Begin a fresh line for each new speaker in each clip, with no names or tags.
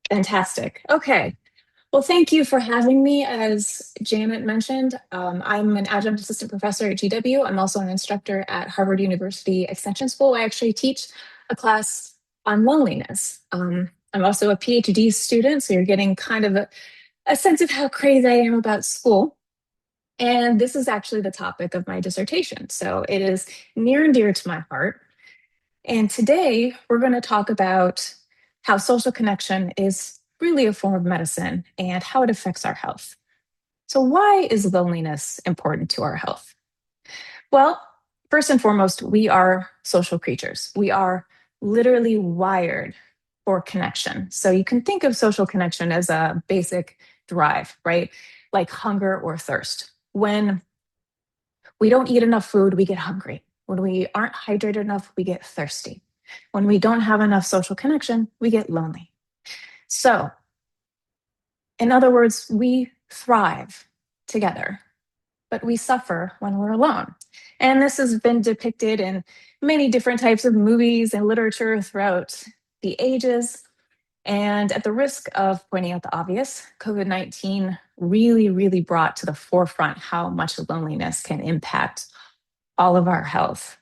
Fantastic. Okay. Well, thank you for having me. As Janet mentioned, I'm an adjunct assistant professor at GW. I'm also an instructor at Harvard University Extension School. I actually teach a class on loneliness. I'm also a PhD student, so you're getting kind of a sense of how crazy I am about school. And this is actually the topic of my dissertation. So it is near and dear to my heart. And today we're going to talk about how social connection is really a form of medicine and how it affects our health. So, why is loneliness important to our health? Well, first and foremost, we are social creatures. We are literally wired for connection. So, you can think of social connection as a basic drive, right? Like hunger or thirst. When we don't eat enough food, we get hungry. When we aren't hydrated enough, we get thirsty. When we don't have enough social connection, we get lonely. So, in other words, we thrive together, but we suffer when we're alone. And this has been depicted in many different types of movies and literature throughout the ages. And at the risk of pointing out the obvious, COVID-19 really brought to the forefront how much loneliness can impact all of our health.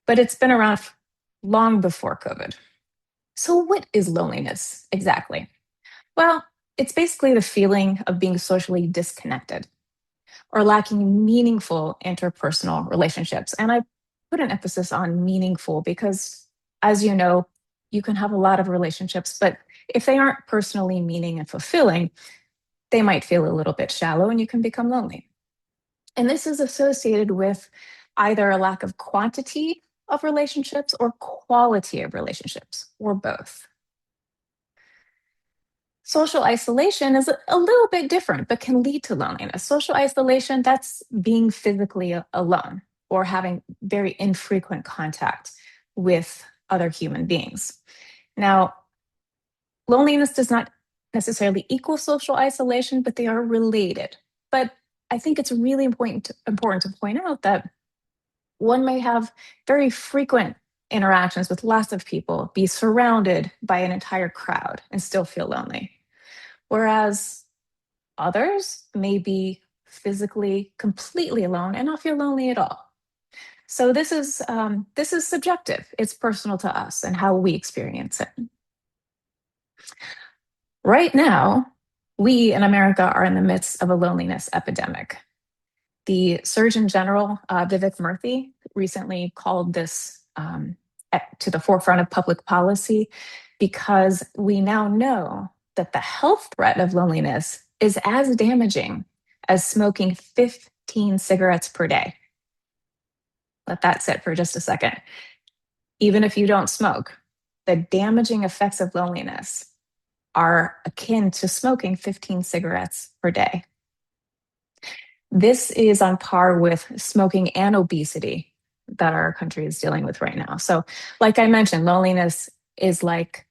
But it's been around long before COVID. So, what is loneliness exactly? Well, it's basically the feeling of being socially disconnected or lacking meaningful interpersonal relationships. And I put an emphasis on meaningful because, as you know, you can have a lot of relationships, but if they aren't personally meaning and fulfilling, they might feel a little bit shallow and you can become lonely. And this is associated with either a lack of quantity of relationships or quality of relationships, or both. Social isolation is a little bit different, but can lead to loneliness. Social isolation, that's being physically alone or having very infrequent contact with other human beings. Now, loneliness does not necessarily equal social isolation, but they are related. But I think it's really important to point out that one may have very frequent interactions with lots of people, be surrounded by an entire crowd, and still feel lonely. Whereas others may be physically completely alone and not feel lonely at all. So this is subjective. It's personal to us and how we experience it. Right now, we in America are in the midst of a loneliness epidemic. The Surgeon General, Vivek Murthy, recently called this to the forefront of public policy because we now know that the health threat of loneliness is as damaging as smoking 15 cigarettes per day. Let that sit for just a second. Even if you don't smoke, the damaging effects of loneliness are akin to smoking 15 cigarettes per day. This is on par with smoking and obesity that our country is dealing with right now. So, like I mentioned, loneliness is like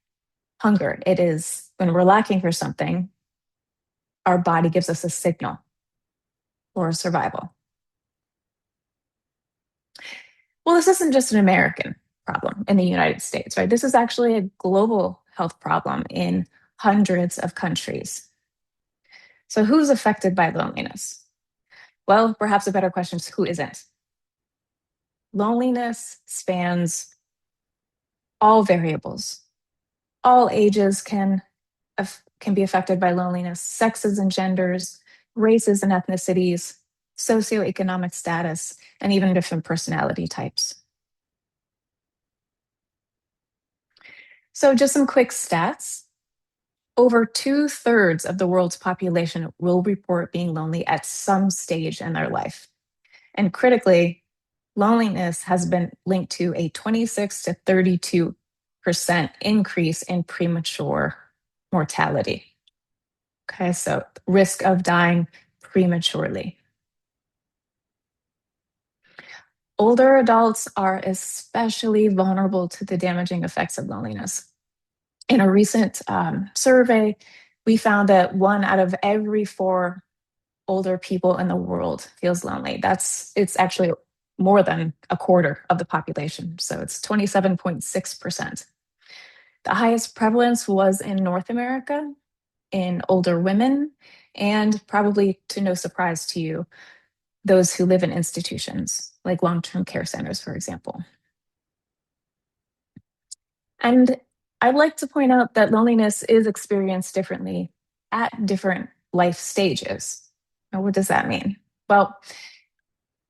hunger. It is when we're lacking for something, our body gives us a signal for survival. Well, this isn't just an American problem in the United States, right? This is actually a global health problem in hundreds of countries. So, who's affected by loneliness? Well, perhaps a better question is who isn't? Loneliness spans all variables. All ages can be affected by loneliness, sexes and genders, races and ethnicities, socioeconomic status, and even different personality types. So just some quick stats. Over 2/3 of the world's population will report being lonely at some stage in their life. And critically, loneliness has been linked to a 26 to 32% increase in premature mortality. Okay, so risk of dying prematurely. Older adults are especially vulnerable to the damaging effects of loneliness. In a recent survey, we found that 1 out of every 4 older people in the world feels lonely. It's actually more than a quarter of the population. So it's 27.6%. The highest prevalence was in North America, in older women, and probably to no surprise to you, those who live in institutions, like long-term care centers, for example. And I'd like to point out that loneliness is experienced differently at different life stages. Now, what does that mean? Well,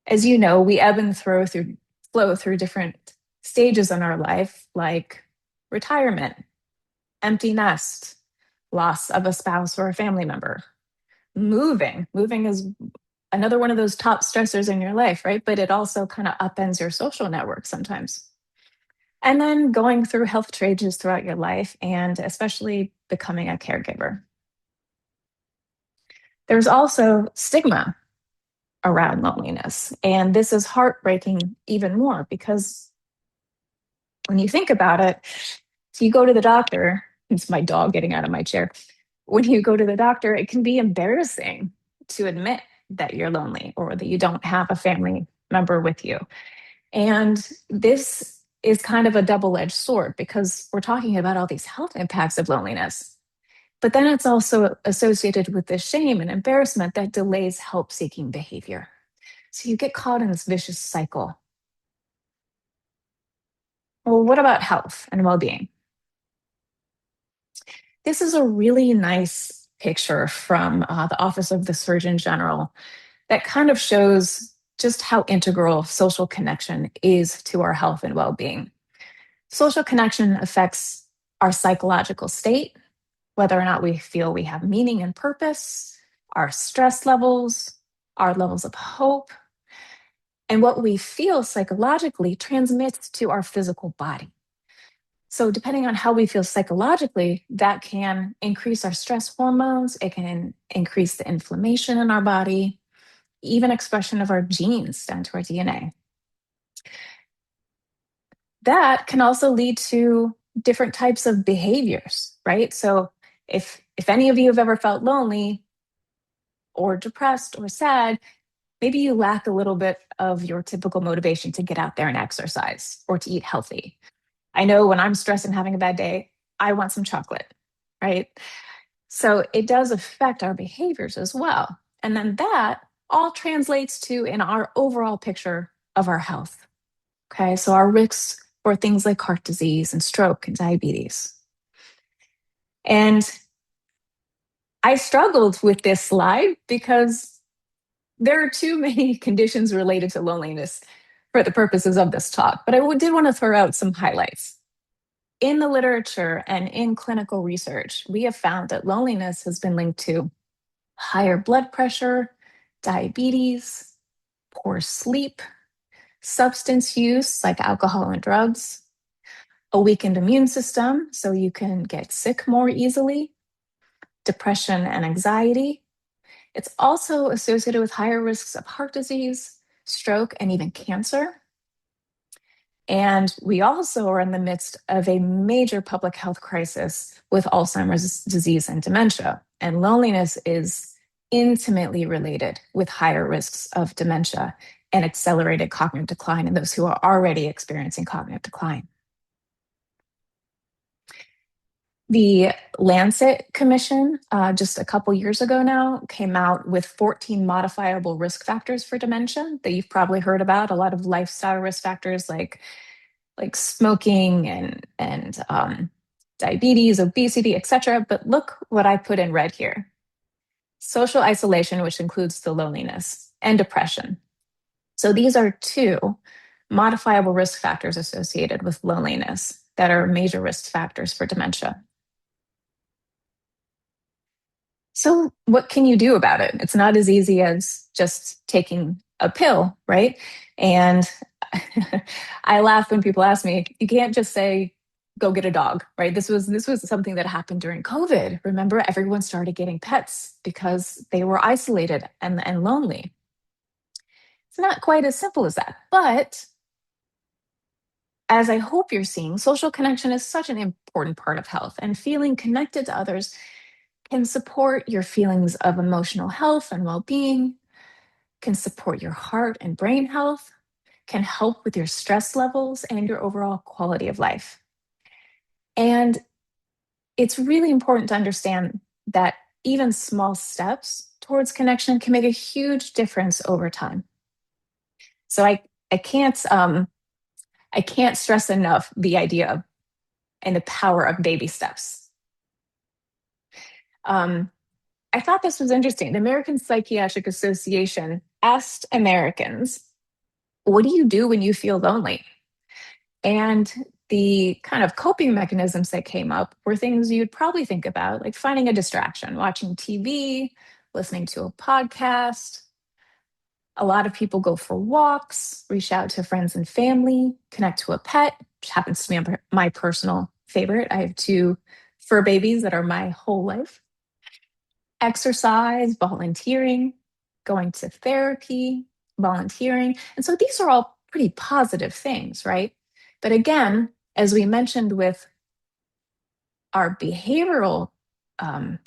as you know, we ebb and flow through different stages in our life, like retirement, empty nest, loss of a spouse or a family member, moving. Moving is another one of those top stressors in your life, right? But it also kind of upends your social network sometimes. And then going through health changes throughout your life and especially becoming a caregiver. There's also stigma around loneliness. And this is heartbreaking even more because when you think about it, so you go to the doctor, it's my dog getting out of my chair. When you go to the doctor, it can be embarrassing to admit that you're lonely or that you don't have a family member with you. And this is kind of a double-edged sword because we're talking about all these health impacts of loneliness. But then it's also associated with the shame and embarrassment that delays help-seeking behavior. So you get caught in this vicious cycle. Well, what about health and well-being? This is a really nice picture from the Office of the Surgeon General that kind of shows just how integral social connection is to our health and well-being. Social connection affects our psychological state, whether or not we feel we have meaning and purpose, our stress levels, our levels of hope, and what we feel psychologically transmits to our physical body. So, depending on how we feel psychologically, that can increase our stress hormones, it can increase the inflammation in our body, even expression of our genes down to our DNA. That can also lead to different types of behaviors, right? So, if any of you have ever felt lonely or depressed or sad, maybe you lack a little bit of your typical motivation to get out there and exercise or to eat healthy. I know when I'm stressed and having a bad day, I want some chocolate, right? So it does affect our behaviors as well. And then that all translates to in our overall picture of our health. Okay, so our risks for things like heart disease and stroke and diabetes. And I struggled with this slide because there are too many conditions related to loneliness for the purposes of this talk, but I did want to throw out some highlights. In the literature and in clinical research, we have found that loneliness has been linked to higher blood pressure, diabetes, poor sleep, substance use like alcohol and drugs, a weakened immune system, so you can get sick more easily, depression and anxiety. It's also associated with higher risks of heart disease, stroke, and even cancer. And we also are in the midst of a major public health crisis with Alzheimer's disease and dementia. And loneliness is intimately related with higher risks of dementia and accelerated cognitive decline in those who are already experiencing cognitive decline. The Lancet Commission, just a couple years ago now, came out with 14 modifiable risk factors for dementia that you've probably heard about. A lot of lifestyle risk factors like smoking and diabetes, obesity, etc. But look what I put in red here. Social isolation, which includes the loneliness, and depression. So these are two modifiable risk factors associated with loneliness that are major risk factors for dementia. So what can you do about it? It's not as easy as just taking a pill, right? And I laugh when people ask me, you can't just say, go get a dog, right? This was something that happened during COVID. Remember, everyone started getting pets because they were isolated and lonely. It's not quite as simple as that. But as I hope you're seeing, social connection is such an important part of health, and feeling connected to others can support your feelings of emotional health and well-being, can support your heart and brain health, can help with your stress levels and your overall quality of life. And it's really important to understand that even small steps towards connection can make a huge difference over time. So I can't I can't stress enough the idea of and the power of baby steps. Um, I thought this was interesting. The American Psychiatric Association asked Americans, "What do you do when you feel lonely?" And the kind of coping mechanisms that came up were things you'd probably think about, like finding a distraction, watching TV, listening to a podcast. A lot of people go for walks, reach out to friends and family, connect to a pet, which happens to be my personal favorite. I have two fur babies that are my whole life. Exercise, volunteering, going to therapy, volunteering. And so these are all pretty positive things, right? But again, as we mentioned with our behavioral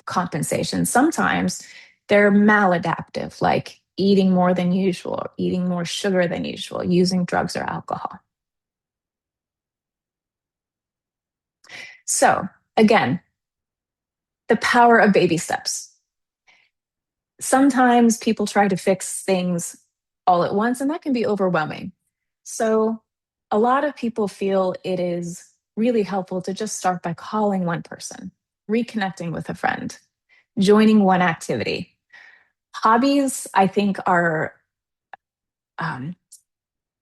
compensation, sometimes they're maladaptive, like eating more than usual, eating more sugar than usual, using drugs or alcohol. So, again, the power of baby steps. Sometimes people try to fix things all at once, and that can be overwhelming. So, a lot of people feel it is really helpful to just start by calling one person, reconnecting with a friend, joining one activity. Hobbies, I think, are um,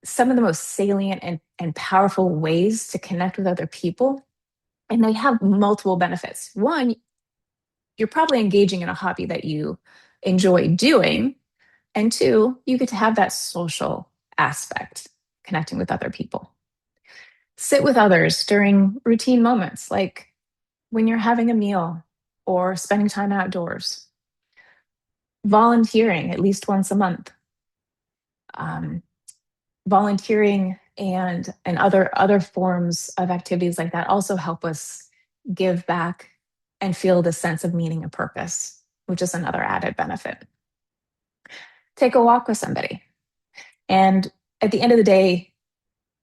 some of the most salient and powerful ways to connect with other people. And they have multiple benefits. One, you're probably engaging in a hobby that you enjoy doing. And two, you get to have that social aspect, connecting with other people. Sit with others during routine moments, like when you're having a meal or spending time outdoors. Volunteering at least once a month. Um, Volunteering and other forms of activities like that also help us give back and feel the sense of meaning and purpose, which is another added benefit. Take a walk with somebody. And at the end of the day,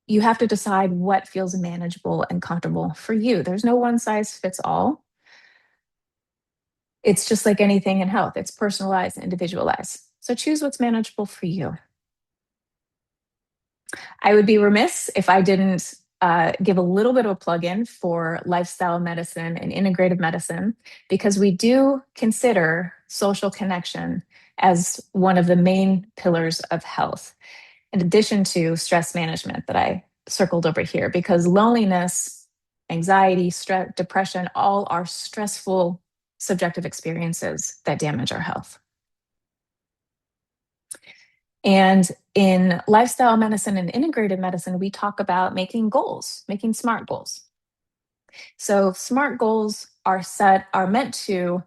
you have to decide what feels manageable and comfortable for you. There's no one size fits all. It's just like anything in health, it's personalized, individualized. So choose what's manageable for you. I would be remiss if I didn't give a little bit of a plug in for lifestyle medicine and integrative medicine, because we do consider social connection as one of the main pillars of health, in addition to stress management that I circled over here, because loneliness, anxiety, stress, depression, all are stressful subjective experiences that damage our health. And in lifestyle medicine and integrative medicine, we talk about making goals, making SMART goals. So SMART goals are meant to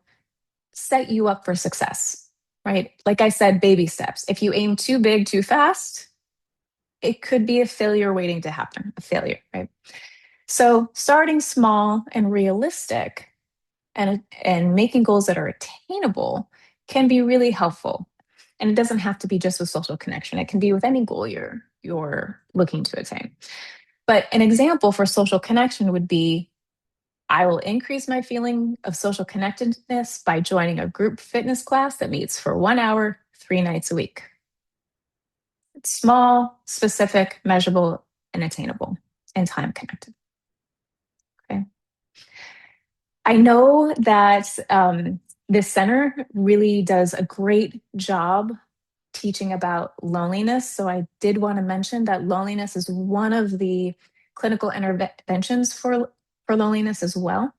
set you up for success, right? Like I said, baby steps. If you aim too big, too fast, it could be a failure waiting to happen, a failure, right? So starting small and realistic and making goals that are attainable can be really helpful. And it doesn't have to be just with social connection. It can be with any goal you're looking to attain. But an example for social connection would be, I will increase my feeling of social connectedness by joining a group fitness class that meets for 1 hour, 3 nights a week. It's small, specific, measurable, and attainable, and time connected. Okay. I know that this center really does a great job teaching about loneliness. So I did want to mention that loneliness is one of the clinical interventions for loneliness as well.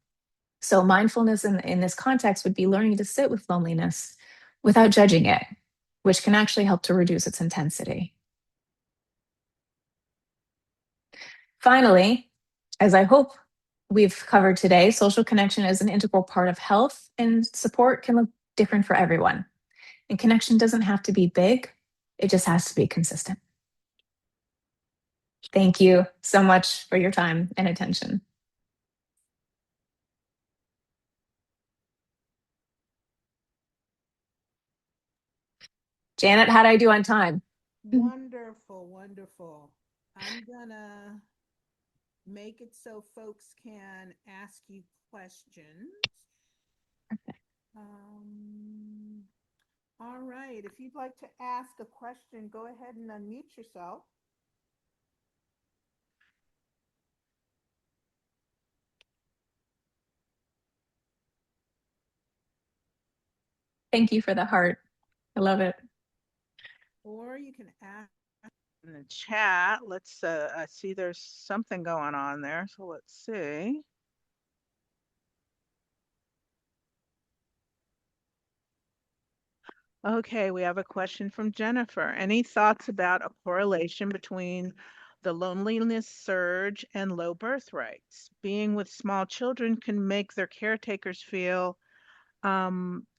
So mindfulness in this context would be learning to sit with loneliness without judging it, which can actually help to reduce its intensity. Finally, as I hope we've covered today, social connection is an integral part of health, and support can look different for everyone. And connection doesn't have to be big, it just has to be consistent. Thank you so much for your time and attention. Janet, how did I do on time?
Wonderful, wonderful. I'm gonna make it so folks can ask you questions. All right. If you'd like to ask a question, go ahead and unmute yourself.
Thank you for the heart. I love it.
Or you can ask in the chat. Let's I see there's something going on there, so let's see. Okay, we have a question from Jennifer. Any thoughts about a correlation between the loneliness surge and low birth rates? Being with small children can make their caretakers feel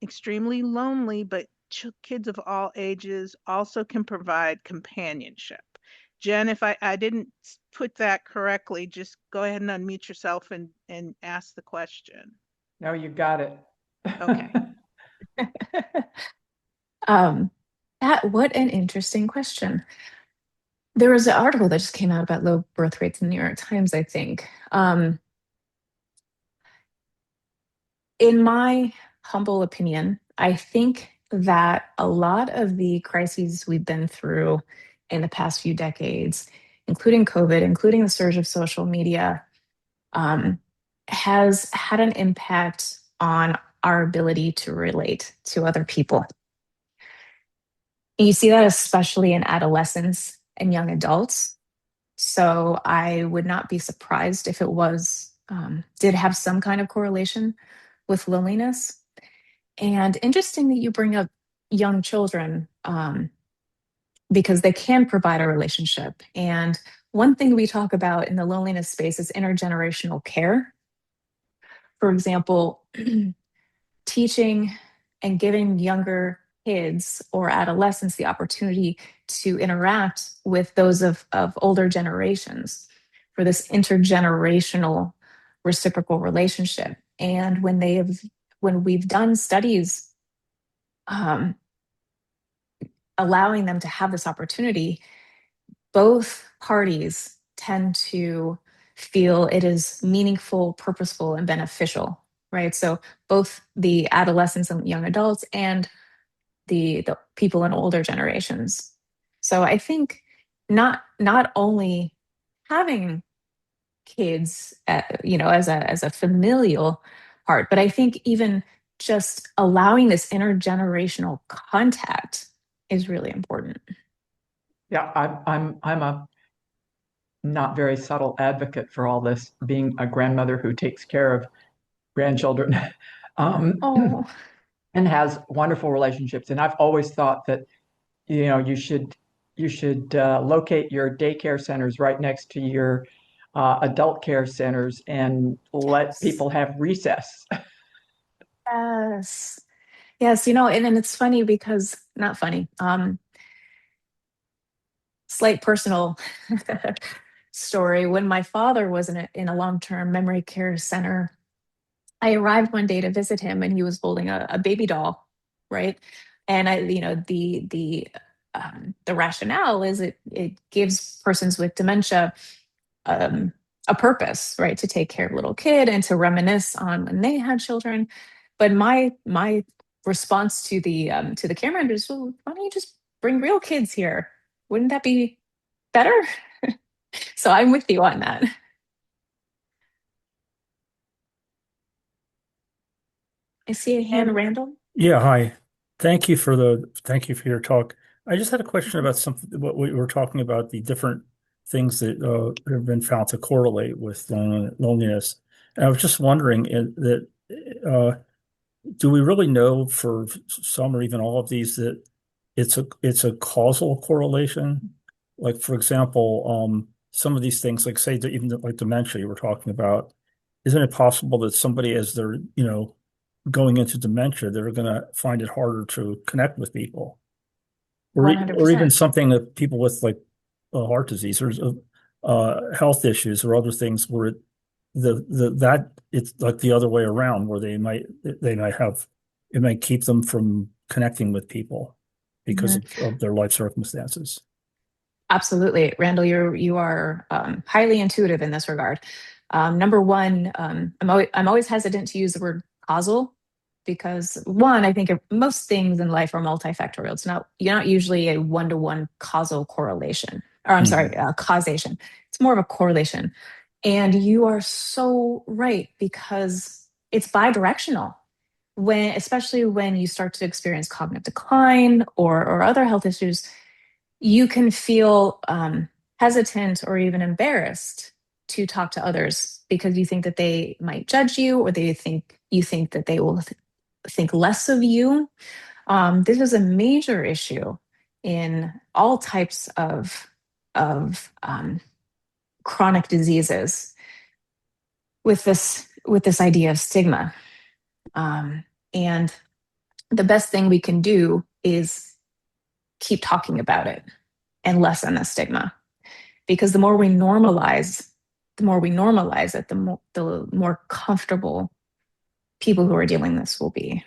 extremely lonely, but kids of all ages also can provide companionship. Jen, if I didn't put that correctly, just go ahead and unmute yourself and ask the question.
No, you got it.
Okay.
What an interesting question. There was an article that just came out about low birth rates in the New York Times, I think. In my humble opinion, I think that a lot of the crises we've been through in the past few decades, including COVID, including the surge of social media, has had an impact on our ability to relate to other people. And you see that especially in adolescents and young adults. So I would not be surprised if it did have some kind of correlation with loneliness. And interesting that you bring up young children, because they can provide a relationship. And one thing we talk about in the loneliness space is intergenerational care. For example, teaching and giving younger kids or adolescents the opportunity to interact with those of older generations for this intergenerational reciprocal relationship. And when we've done studies allowing them to have this opportunity, both parties tend to feel it is meaningful, purposeful, and beneficial, right? So both the adolescents and young adults and the people in older generations. So I think not only having kids, as a familial part, but I think even just allowing this intergenerational contact is really important.
Yeah, I'm a not very subtle advocate for all this, being a grandmother who takes care of grandchildren
Oh,
and has wonderful relationships. And I've always thought that, you should locate your daycare centers right next to your adult care centers and let people have recess.
yes. Yes, and it's funny because not funny. Slight personal story. When my father was in a long-term memory care center, I arrived one day to visit him and he was holding a baby doll, right? And the rationale is it gives persons with dementia a purpose, right, to take care of a little kid and to reminisce on when they had children. But my response to the camera is, well, why don't you just bring real kids here? Wouldn't that be better? So I'm with you on that. I see a hand,
And
Randall.
Yeah, hi. Thank you for your talk. I just had a question about something what we were talking about, the different things that have been found to correlate with loneliness. And I was just wondering that do we really know for some or even all of these that it's a causal correlation? Like for example, some of these things, like say even like dementia you were talking about, isn't it possible that somebody as they're, going into dementia, they're going to find it harder to connect with people, or even
100%.
something that people with like heart disease or health issues or other things where that it's like the other way around, where they might have it might keep them from connecting with people because
Mhm.
of their life circumstances.
Absolutely. Randall, you are highly intuitive in this regard. Number one, I'm always hesitant to use the word causal because one, I think most things in life are multifactorial. You're not usually a one-to-one causal correlation, or I'm sorry, causation. It's more of a correlation. And you are so right because it's bidirectional. Especially when you start to experience cognitive decline or other health issues, you can feel hesitant or even embarrassed to talk to others because you think that they might judge you, or you think that they will think less of you. This is a major issue in all types of chronic diseases with this idea of stigma. And the best thing we can do is keep talking about it and lessen the stigma, because the more we normalize it, the more comfortable people who are dealing with this will be.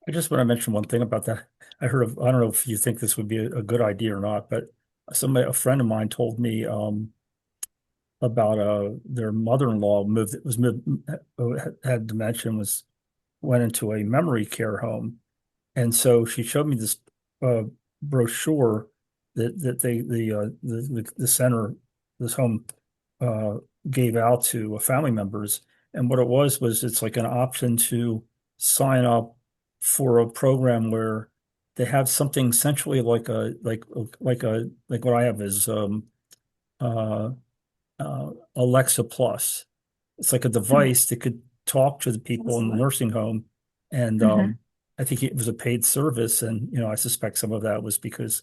I just want to mention one thing about that. I don't know if you think this would be a good idea or not, but a friend of mine told me about their mother-in-law had dementia and went into a memory care home. And so she showed me this brochure that the center, this home, gave out to family members. And what it was it's like an option to sign up for a program where they have something essentially like what I have is Alexa Plus. It's like a device that could talk to the people in the nursing home, and I think it was a paid service. And I suspect some of that was because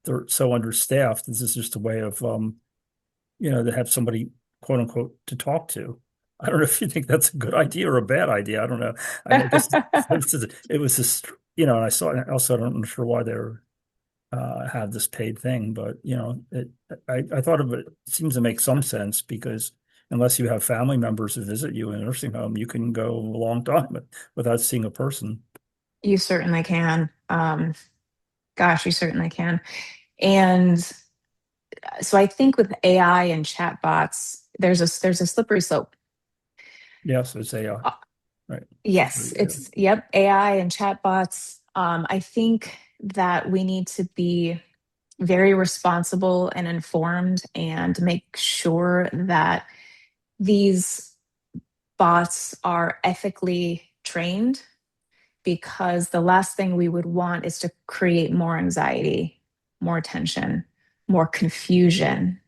they're so understaffed. This is just a way of to have somebody, quote unquote, to talk to. I don't know if you think that's a good idea or a bad idea. I don't know. I guess it was just, and I saw it. Also, I'm not sure why they're have this paid thing, but I thought of it. It seems to make some sense because unless you have family members who visit you in a nursing home, you can go a long time without seeing a person.
You certainly can. Gosh, you certainly can. And so I think with AI and chatbots, there's a slippery slope.
Yes, it's AI. Right.
Yes, yep, AI and chatbots. I think that we need to be very responsible and informed and make sure that these bots are ethically trained, because the last thing we would want is to create more anxiety, more tension, more confusion.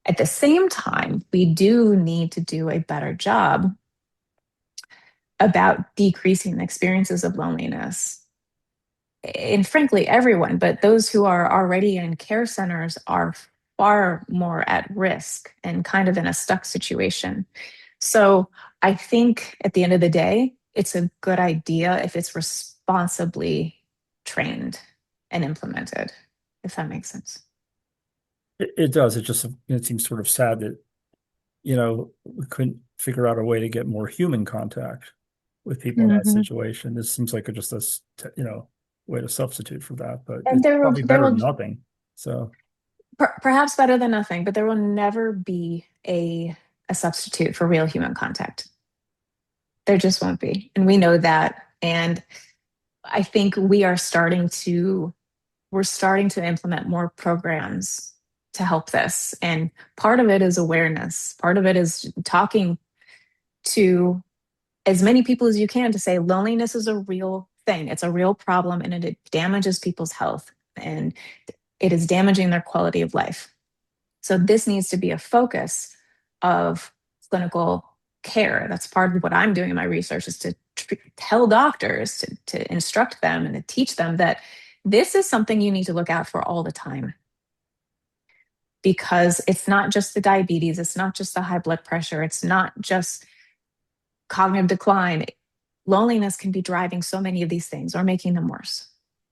At the same time, we do need to do a better job about decreasing the experiences of loneliness. And frankly, everyone, but those who are already in care centers are far more at risk and kind of in a stuck situation. So I think at the end of the day, it's a good idea if it's responsibly trained and implemented, if that makes sense.
It does. It seems sort of sad that, we couldn't figure out a way to get more human contact with people in that situation. This seems like just a, way to substitute for that, but
And
it's probably better than nothing. So
perhaps better than nothing, but there will never be a substitute for real human contact. There just won't be. And we know that. And I think we're starting to implement more programs to help this. And part of it is awareness. Part of it is talking to as many people as you can to say loneliness is a real thing. It's a real problem, and it damages people's health, and it is damaging their quality of life. So this needs to be a focus of clinical care. That's part of what I'm doing in my research, is to tell doctors, to instruct them and to teach them that this is something you need to look out for all the time. Because it's not just the diabetes, it's not just the high blood pressure, it's not just cognitive decline. Loneliness can be driving so many of these things or making them worse.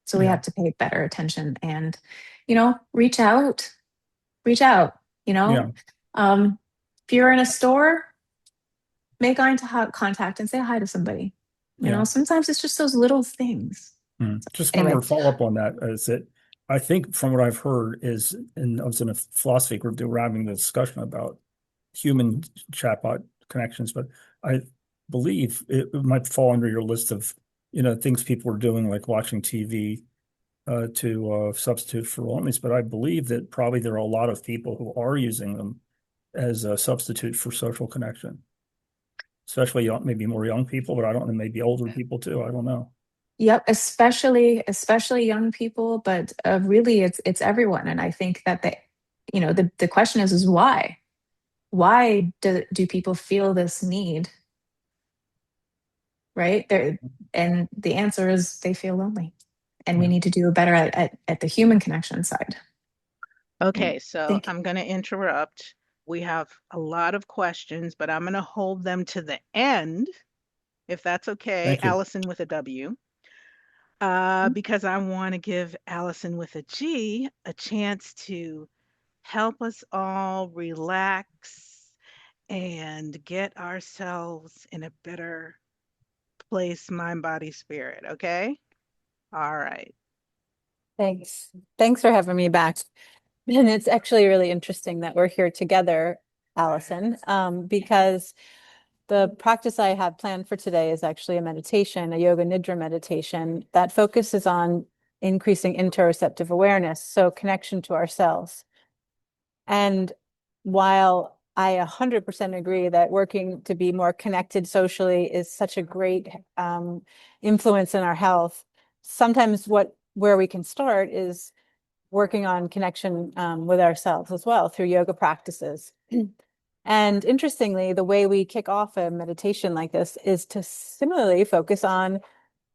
So we have to pay better attention and, reach out, If you're in a store, make eye contact and say hi to somebody. Sometimes it's just those little things.
Just
Anyway.
one more follow-up on that is that I think from what I've heard is, and I was in a philosophy group, they were having the discussion about human chatbot connections, but I believe it might fall under your list of, things people are doing, like watching TV to substitute for loneliness. But I believe that probably there are a lot of people who are using them as a substitute for social connection, especially maybe more young people, but I don't know, maybe older people too. I don't know.
Yep, especially young people, but really it's everyone. And I think that the question is why? Why do people feel this need? Right? And the answer is they feel lonely. And we
Yeah.
need to do better at the human connection side.
Okay, so
Thank you.
I'm going to interrupt. We have a lot of questions, but I'm going to hold them to the end, if that's okay,
Thank you.
Allison with a W, because I want to give Allison with a G a chance to help us all relax and get ourselves in a better place, mind, body, spirit. Okay? All right.
Thanks. Thanks for having me back. And it's actually really interesting that we're here together, Allison, because the practice I have planned for today is actually a meditation, a Yoga Nidra meditation that focuses on increasing interoceptive awareness, so connection to ourselves. And while I 100% agree that working to be more connected socially is such a great influence in our health, sometimes where we can start is working on connection with ourselves as well through yoga practices. And interestingly, the way we kick off a meditation like this is to similarly focus on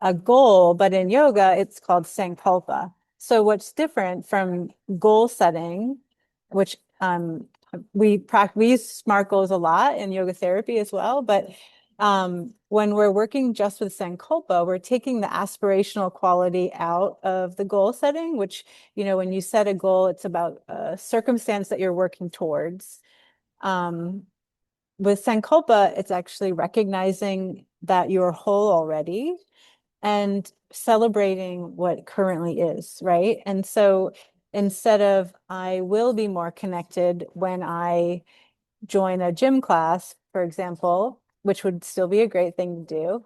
a goal, but in yoga, it's called sankalpa. So what's different from goal setting, which we use SMART goals a lot in yoga therapy as well, but when we're working just with sankalpa, we're taking the aspirational quality out of the goal setting, which, when you set a goal, it's about a circumstance that you're working towards. With sankalpa, it's actually recognizing that you're whole already and celebrating what currently is, right? And so instead of I will be more connected when I join a gym class, for example, which would still be a great thing to do,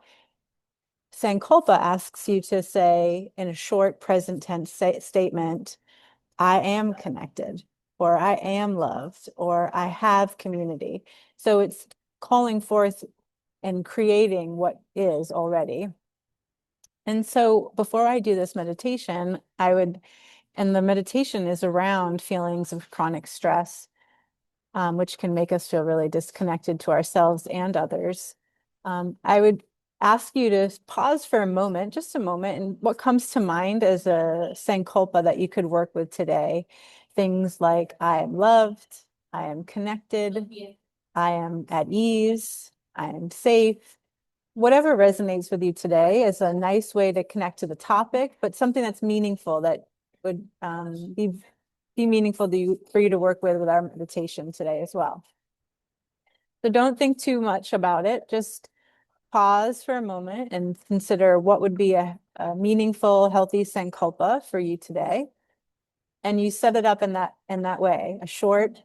Sankalpa asks you to say in a short present tense statement, I am connected, or I am loved, or I have community. So it's calling forth and creating what is already. And so before I do this meditation, and the meditation is around feelings of chronic stress, which can make us feel really disconnected to ourselves and others. I would ask you to pause for a moment, just a moment, and what comes to mind as a sankalpa that you could work with today. Things like, I am loved, I am connected, I am at ease, I am safe. Whatever resonates with you today is a nice way to connect to the topic, but something that's meaningful that would be meaningful for you to work with our meditation today as well. So don't think too much about it. Just pause for a moment and consider what would be a meaningful, healthy sankalpa for you today. And you set it up in that way, a short,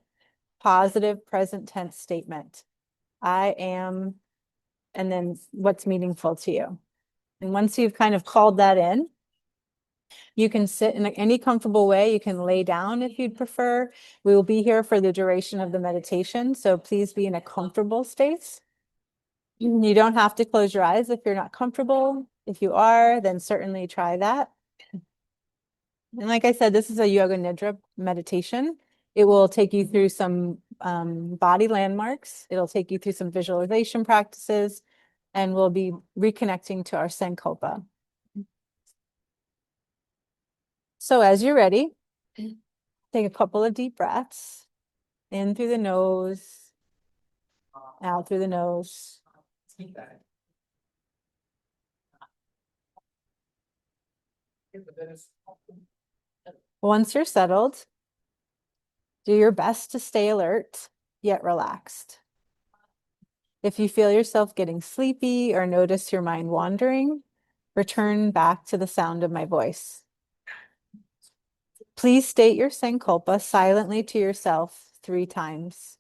positive, present tense statement. I am, and then what's meaningful to you. And once you've kind of called that in, you can sit in any comfortable way. You can lay down if you'd prefer. We will be here for the duration of the meditation, so please be in a comfortable space. You don't have to close your eyes if you're not comfortable. If you are, then certainly try that. And like I said, this is a Yoga Nidra meditation. It will take you through some body landmarks. It'll take you through some visualization practices, and we'll be reconnecting to our sankalpa. So as you're ready, take a couple of deep breaths in through the nose, out through the nose. Once you're settled, do your best to stay alert, yet relaxed. If you feel yourself getting sleepy or notice your mind wandering, return back to the sound of my voice. Please state your sankalpa silently to yourself 3 times.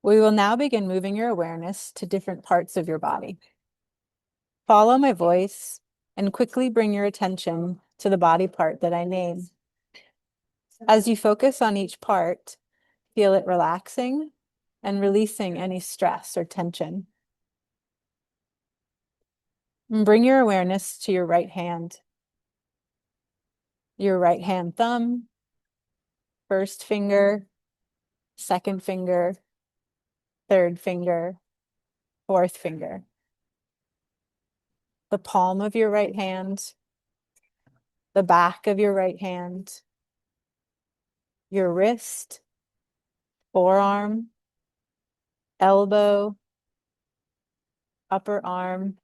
We will now begin moving your awareness to different parts of your body. Follow my voice and quickly bring your attention to the body part that I name. As you focus on each part, feel it relaxing and releasing any stress or tension. And bring your awareness to your right hand thumb, first finger, second finger, third finger, fourth finger. The palm of your right hand, the back of your right hand, your wrist, forearm, elbow, upper arm,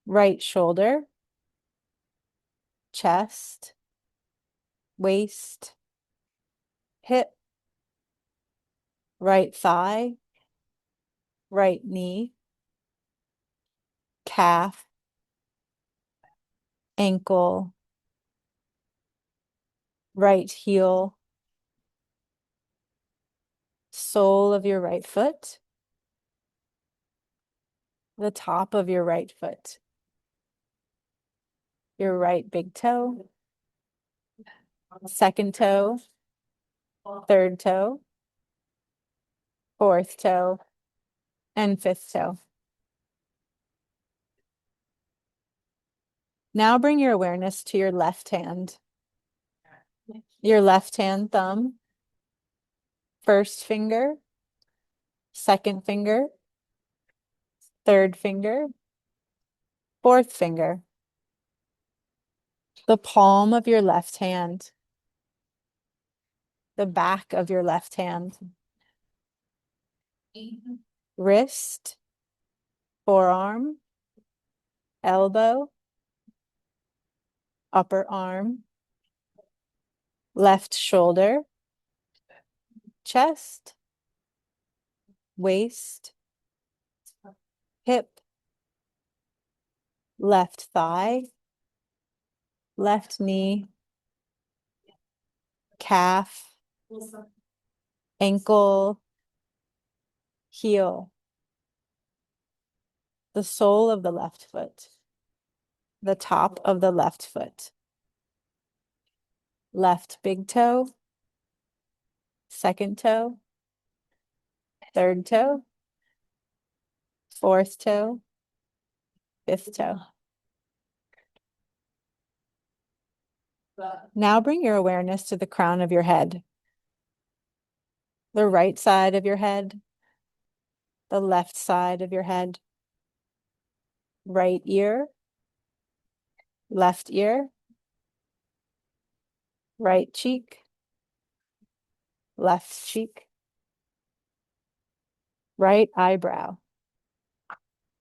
right shoulder, chest, waist, hip, right thigh, right knee, calf, ankle, right heel, sole of your right foot, the top of your right foot, your right big toe, second toe, third toe, fourth toe, and fifth toe. Now bring your awareness to your left hand thumb, first finger, second finger, third finger, fourth finger, the palm of your left hand, the back of your left hand, wrist, forearm, elbow, upper arm, left shoulder, chest, waist, hip, left thigh, left knee, calf, ankle, heel, the sole of the left foot, the top of the left foot, left big toe, second toe, third toe, fourth toe, fifth toe. Now bring your awareness to the crown of your head, the right side of your head, the left side of your head, right ear, left ear, right cheek, left cheek, right eyebrow,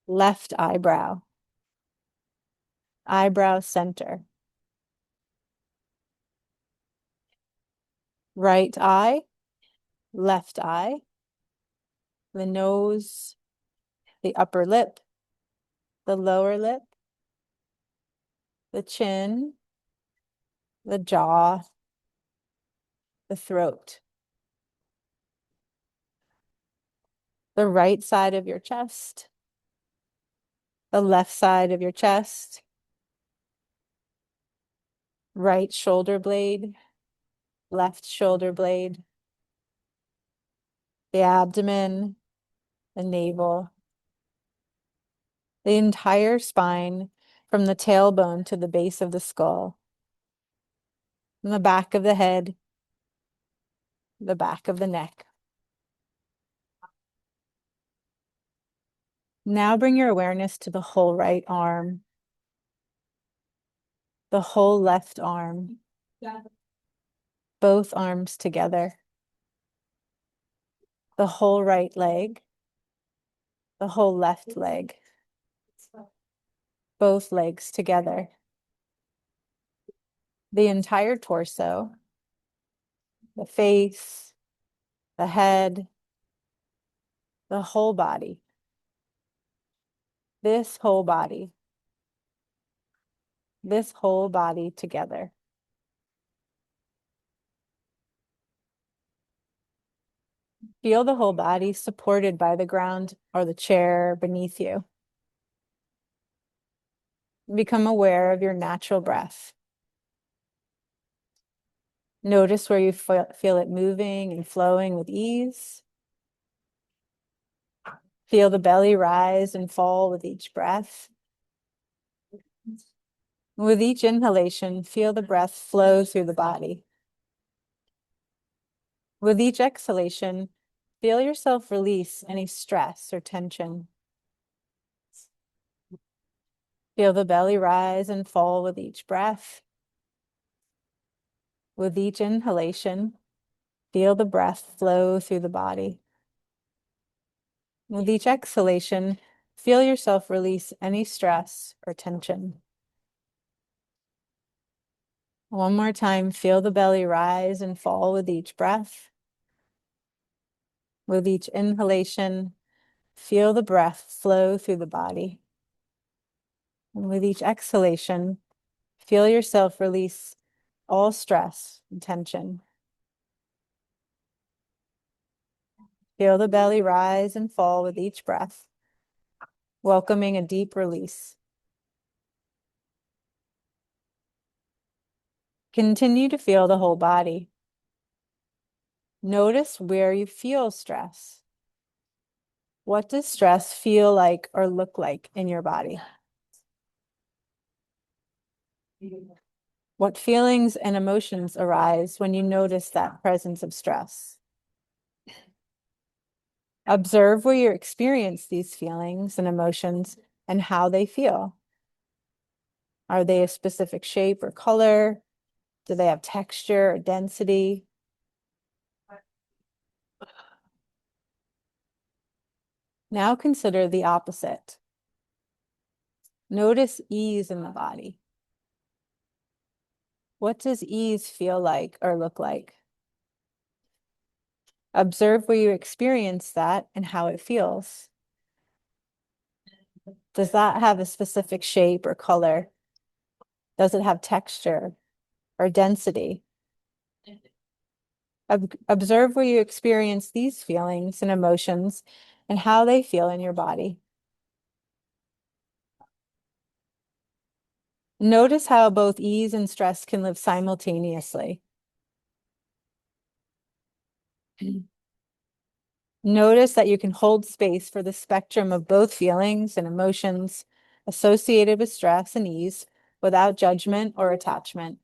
left eyebrow, eyebrow center, right eye, left eye, the nose, the upper lip, the lower lip, the chin, the jaw, the throat, the right side of your chest, the left side of your chest, right shoulder blade, left shoulder blade, the abdomen, the navel, the entire spine from the tailbone to the base of the skull, and the back of the head, the back of the neck. Now bring your awareness to the whole right arm, the whole left arm, both arms together, the whole right leg, the whole left leg, both legs together, the entire torso, the face, the head, the whole body, this whole body, this whole body together. Feel the whole body supported by the ground or the chair beneath you. Become aware of your natural breath. Notice where you feel it moving and flowing with ease. Feel the belly rise and fall with each breath. With each inhalation, feel the breath flow through the body. With each exhalation, feel yourself release any stress or tension. Feel the belly rise and fall with each breath. With each inhalation, feel the breath flow through the body. With each exhalation, feel yourself release any stress or tension. One more time, feel the belly rise and fall with each breath. With each inhalation, feel the breath flow through the body. And with each exhalation, feel yourself release all stress and tension. Feel the belly rise and fall with each breath, welcoming a deep release. Continue to feel the whole body. Notice where you feel stress. What does stress feel like or look like in your body? What feelings and emotions arise when you notice that presence of stress? Observe where you experience these feelings and emotions and how they feel. Are they a specific shape or color? Do they have texture or density? Now consider the opposite. Notice ease in the body. What does ease feel like or look like? Observe where you experience that and how it feels. Does that have a specific shape or color? Does it have texture or density? Observe where you experience these feelings and emotions and how they feel in your body. Notice how both ease and stress can live simultaneously. Notice that you can hold space for the spectrum of both feelings and emotions associated with stress and ease without judgment or attachment.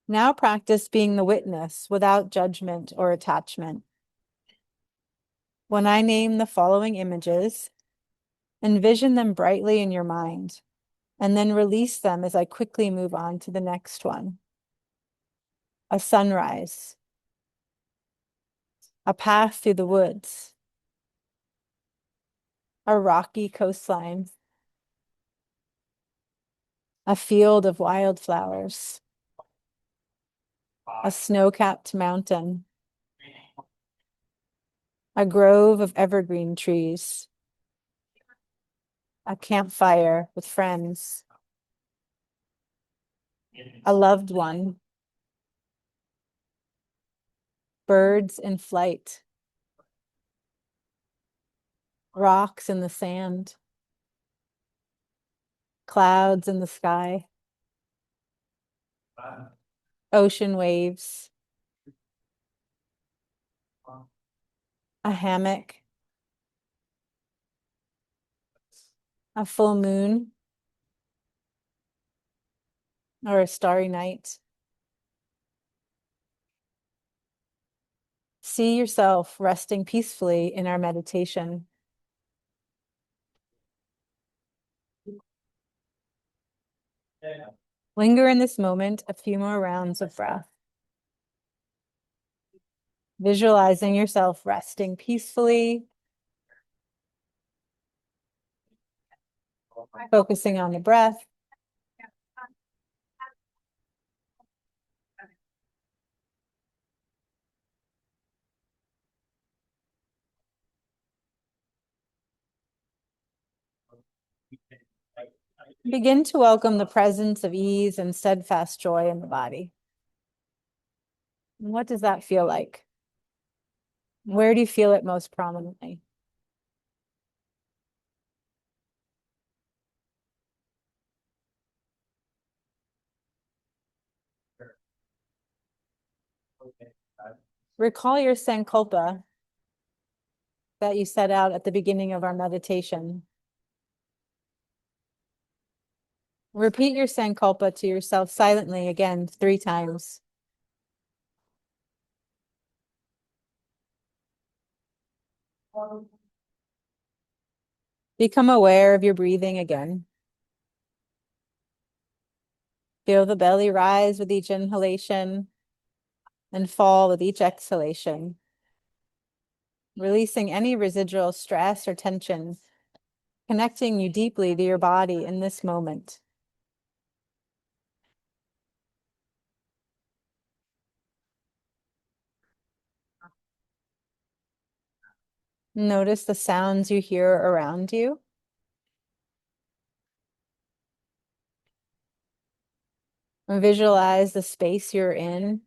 Now practice being the witness without judgment or attachment. When I name the following images, envision them brightly in your mind, and then release them as I quickly move on to the next one. A sunrise, a path through the woods, a rocky coastline, a field of wildflowers, a snow-capped mountain, a grove of evergreen trees, a campfire with friends, a loved one, birds in flight, rocks in the sand, clouds in the sky, ocean waves, a hammock, a full moon, or a starry night. See yourself resting peacefully in our meditation. Linger in this moment a few more rounds of breath. Visualizing yourself resting peacefully, focusing on the breath. Begin to welcome the presence of ease and steadfast joy in the body. What does that feel like? Where do you feel it most prominently? Recall your sankalpa that you set out at the beginning of our meditation. Repeat your sankalpa to yourself silently again 3 times. Become aware of your breathing again. Feel the belly rise with each inhalation and fall with each exhalation, releasing any residual stress or tension, connecting you deeply to your body in this moment. Notice the sounds you hear around you. Visualize the space you're in.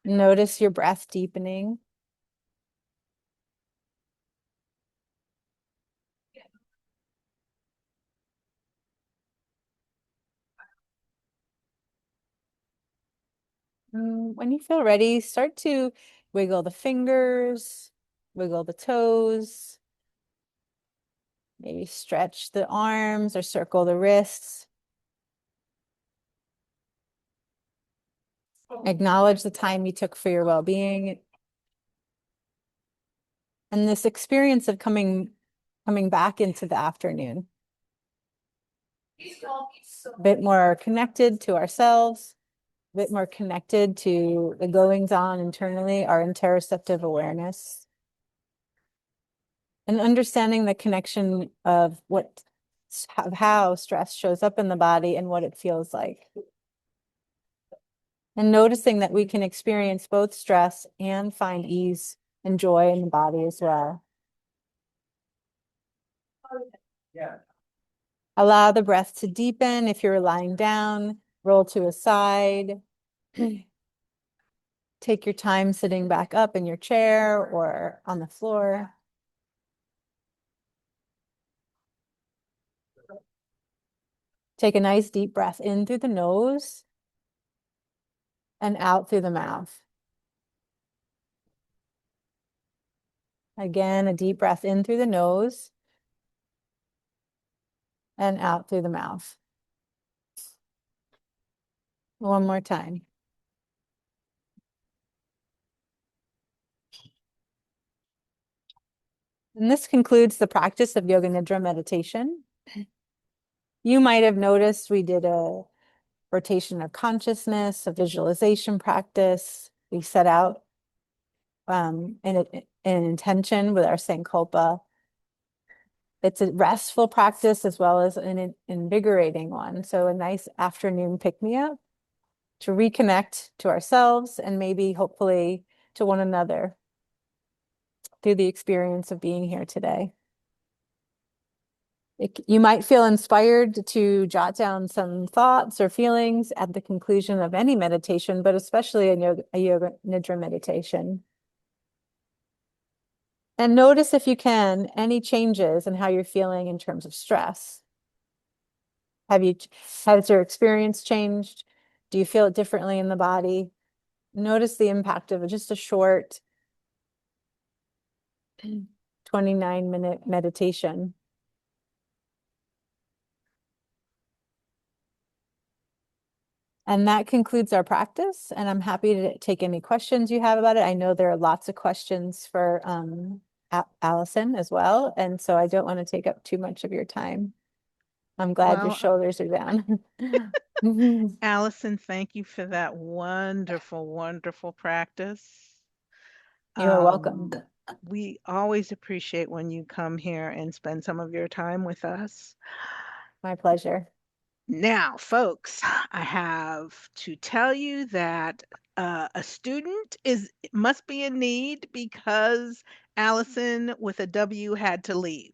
Notice your breath deepening. When you feel ready, start to wiggle the fingers, wiggle the toes, maybe stretch the arms or circle the wrists. Acknowledge the time you took for your well-being. And this experience of coming back into the afternoon. A bit more connected to ourselves, a bit more connected to the goings on internally, our interoceptive awareness. And understanding the connection of how stress shows up in the body and what it feels like. And noticing that we can experience both stress and find ease and joy in the body as well.
Yeah.
Allow the breath to deepen. If you're lying down, roll to a side. Take your time sitting back up in your chair or on the floor. Take a nice deep breath in through the nose and out through the mouth. Again, a deep breath in through the nose and out through the mouth. One more time. And this concludes the practice of Yoga Nidra meditation. You might have noticed we did a rotation of consciousness, a visualization practice. We set out an intention with our sankalpa. It's a restful practice as well as an invigorating one. So a nice afternoon pick-me-up to reconnect to ourselves and maybe hopefully to one another through the experience of being here today. You might feel inspired to jot down some thoughts or feelings at the conclusion of any meditation, but especially a Yoga Nidra meditation. And notice, if you can, any changes in how you're feeling in terms of stress. Has your experience changed? Do you feel it differently in the body? Notice the impact of just a short 29-minute meditation. And that concludes our practice. And I'm happy to take any questions you have about it. I know there are lots of questions for Alyson as well. And so I don't want to take up too much of your time. I'm glad your shoulders are down.
Alyson, thank you for that wonderful, wonderful practice.
You're welcome.
We always appreciate when you come here and spend some of your time with us.
My pleasure.
Now, folks, I have to tell you that a student must be in need, because Allison with a W had to leave.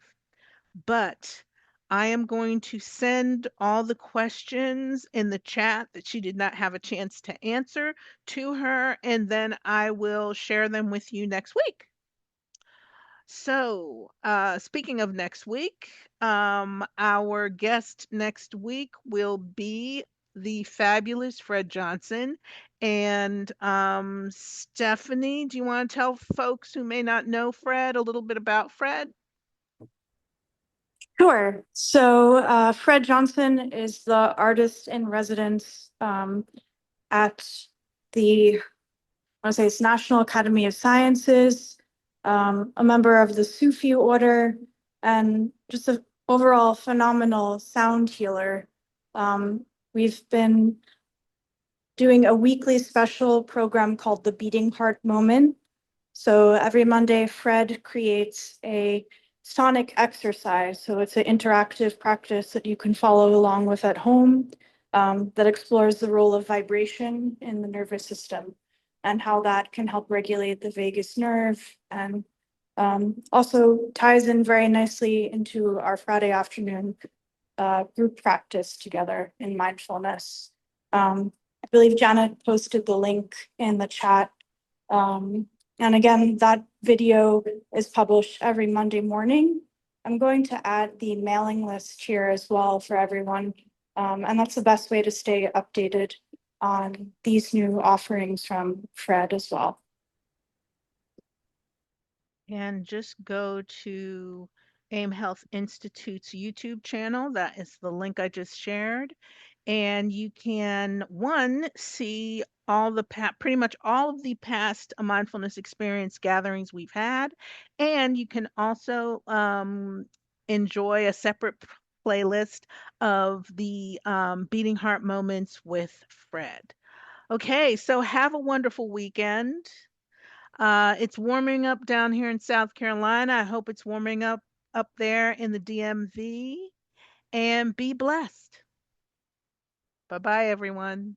But I am going to send all the questions in the chat that she did not have a chance to answer to her, and then I will share them with you next week. So, speaking of next week, our guest next week will be the fabulous Fred Johnson. And Stephanie, do you want to tell folks who may not know Fred a little bit about Fred?
Sure. So Fred Johnson is the artist in residence at the, I want to say it's National Academy of Sciences, a member of the Sufi order, and just an overall phenomenal sound healer. We've been doing a weekly special program called the Beating Heart Moment. So every Monday, Fred creates a sonic exercise. So it's an interactive practice that you can follow along with at home that explores the role of vibration in the nervous system and how that can help regulate the vagus nerve, and also ties in very nicely into our Friday afternoon group practice together in mindfulness. I believe Janet posted the link in the chat. And again, that video is published every Monday morning. I'm going to add the mailing list here as well for everyone. And that's the best way to stay updated on these new offerings from Fred as well.
And just go to AIM Health Institute's YouTube channel. That is the link I just shared. And you can, see all the pretty much all of the past mindfulness experience gatherings we've had. And you can also enjoy a separate playlist of the Beating Heart Moments with Fred. Okay, so have a wonderful weekend. It's warming up down here in South Carolina. I hope it's warming up there in the DMV. And be blessed. Bye-bye, everyone.